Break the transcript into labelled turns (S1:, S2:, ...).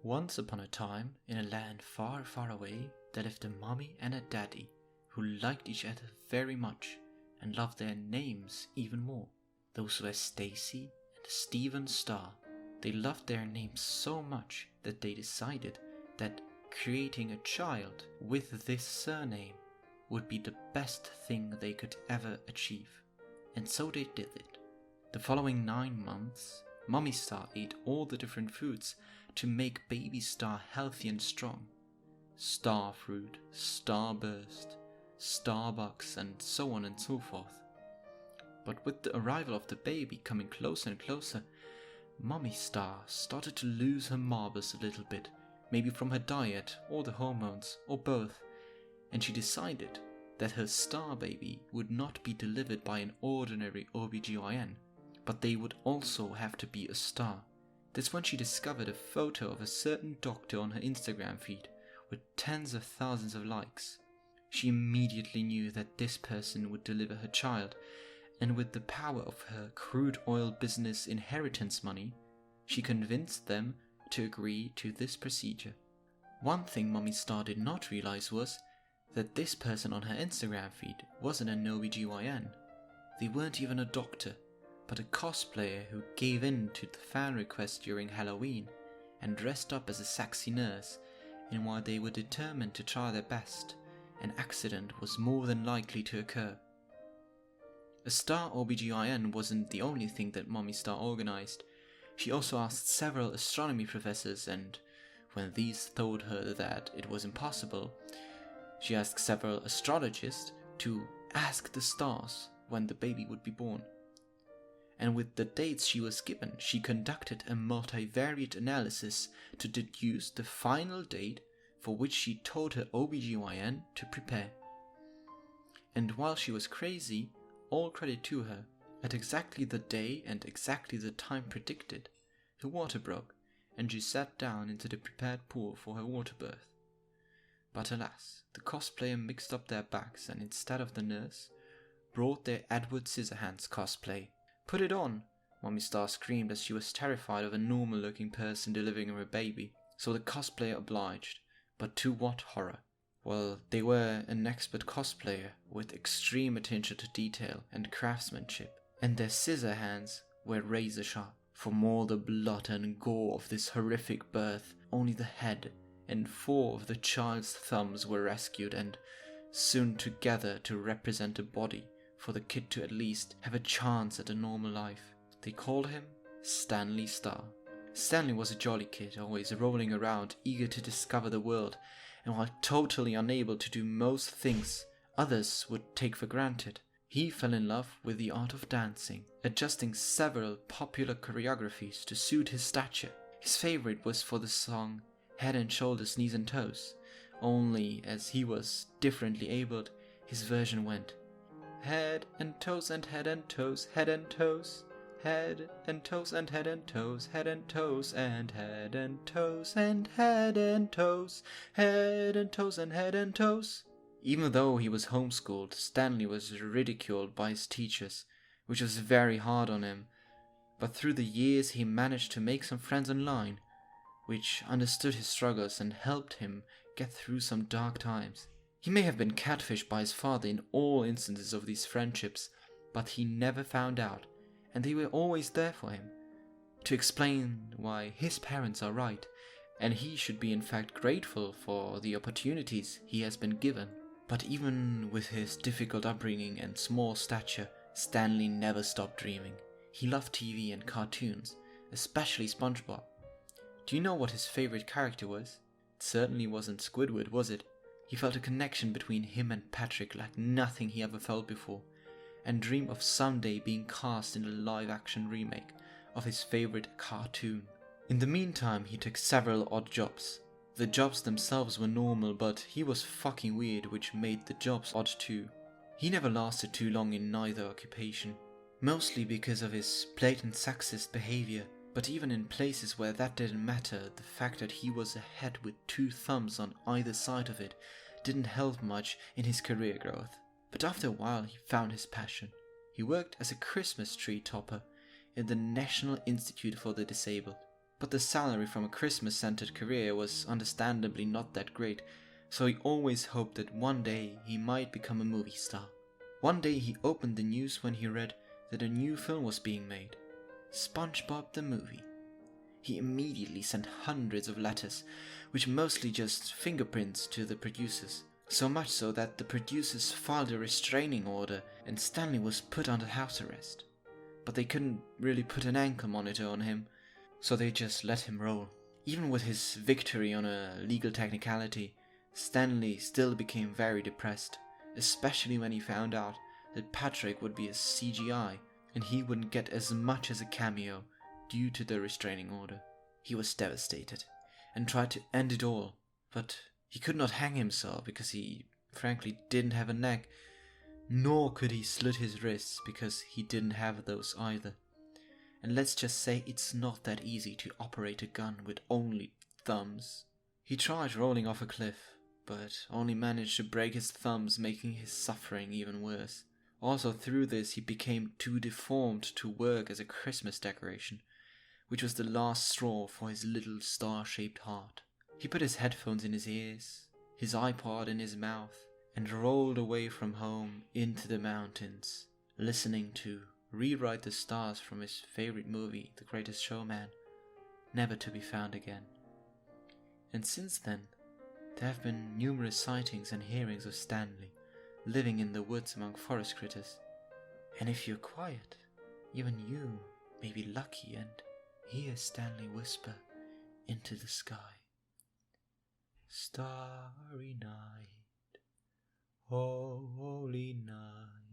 S1: Once upon a time, in a land far, far away, there lived a mommy and a daddy who liked each other very much and loved their names even more. Those were Stacy and Stephen Star. They loved their names so much that they decided that creating a child with this surname would be the best thing they could ever achieve. And so they did it. The following 9 months, Mommy Star ate all the different foods to make baby Star healthy and strong. Star fruit, starburst, Starbucks, and so on and so forth. But with the arrival of the baby coming closer and closer, Mommy Star started to lose her marbles a little bit, maybe from her diet or the hormones or both, and she decided that her star baby would not be delivered by an ordinary OBGYN, but they would also have to be a star. That's when she discovered a photo of a certain doctor on her Instagram feed with tens of thousands of likes. She immediately knew that this person would deliver her child, and with the power of her crude oil business inheritance money, she convinced them to agree to this procedure. One thing Mommy Star did not realize was that this person on her Instagram feed wasn't an OBGYN. They weren't even a doctor, but a cosplayer who gave in to the fan request during Halloween and dressed up as a sexy nurse, and while they were determined to try their best, an accident was more than likely to occur. A star OBGYN wasn't the only thing that Mommy Star organized. She also asked several astronomy professors, and when these told her that it was impossible, she asked several astrologists to ask the stars when the baby would be born. And with the dates she was given, she conducted a multivariate analysis to deduce the final date for which she told her OBGYN to prepare. And while she was crazy, all credit to her, at exactly the day and exactly the time predicted, her water broke, and she sat down into the prepared pool for her water birth. But alas, the cosplayer mixed up their bags and instead of the nurse, brought their Edward Scissorhands cosplay. "Put it on!" Mommy Star screamed as she was terrified of a normal-looking person delivering her baby, so the cosplayer obliged. But to what horror? Well, they were an expert cosplayer with extreme attention to detail and craftsmanship, and their scissor hands were razor sharp. From all the blood and gore of this horrific birth, only the head and 4 of the child's thumbs were rescued and sewn together to represent a body for the kid to at least have a chance at a normal life. They called him Stanley Star. Stanley was a jolly kid, always rolling around, eager to discover the world, and while totally unable to do most things others would take for granted, he fell in love with the art of dancing, adjusting several popular choreographies to suit his stature. His favorite was for the song Head and Shoulders, Knees and Toes, only as he was differently abled, his version went head and toes and head and toes, head and toes, head and toes and head and toes, head and toes and head and toes and head and toes, head and toes and head and toes. Even though he was homeschooled, Stanley was ridiculed by his teachers, which was very hard on him. But through the years he managed to make some friends online, which understood his struggles and helped him get through some dark times. He may have been catfished by his father in all instances of these friendships, but he never found out, and they were always there for him, to explain why his parents are right, and he should be in fact grateful for the opportunities he has been given. But even with his difficult upbringing and small stature, Stanley never stopped dreaming. He loved TV and cartoons, especially SpongeBob. Do you know what his favorite character was? It certainly wasn't Squidward, was it? He felt a connection between him and Patrick like nothing he ever felt before, and dreamed of someday being cast in a live-action remake of his favorite cartoon. In the meantime, he took several odd jobs. The jobs themselves were normal, but he was fucking weird, which made the jobs odd too. He never lasted too long in neither occupation, mostly because of his blatant sexist behavior. But even in places where that didn't matter, the fact that he was a head with 2 thumbs on either side of it didn't help much in his career growth. But after a while he found his passion. He worked as a Christmas tree topper in the National Institute for the Disabled. But the salary from a Christmas-centered career was understandably not that great, so he always hoped that one day he might become a movie star. One day he opened the news when he read that a new film was being made, SpongeBob the movie. He immediately sent hundreds of letters, which mostly just fingerprints to the producers, so much so that the producers filed a restraining order and Stanley was put under house arrest. But they couldn't really put an ankle monitor on him, so they just let him roll. Even with his victory on a legal technicality, Stanley still became very depressed, especially when he found out that Patrick would be a CGI and he wouldn't get as much as a cameo due to the restraining order. He was devastated and tried to end it all, but he could not hang himself because he frankly didn't have a neck, nor could he slit his wrists because he didn't have those either. And let's just say it's not that easy to operate a gun with only thumbs. He tried rolling off a cliff, but only managed to break his thumbs, making his suffering even worse. Also through this he became too deformed to work as a Christmas decoration, which was the last straw for his little star-shaped heart. He put his headphones in his ears, his iPod in his mouth, and rolled away from home into the mountains, listening to Rewrite the Stars from his favorite movie, The Greatest Showman, never to be found again. And since then, there have been numerous sightings and hearings of Stanley, living in the woods among forest critters. And if you're quiet, even you may be lucky and hear Stanley whisper into the sky. Starry night, holy night.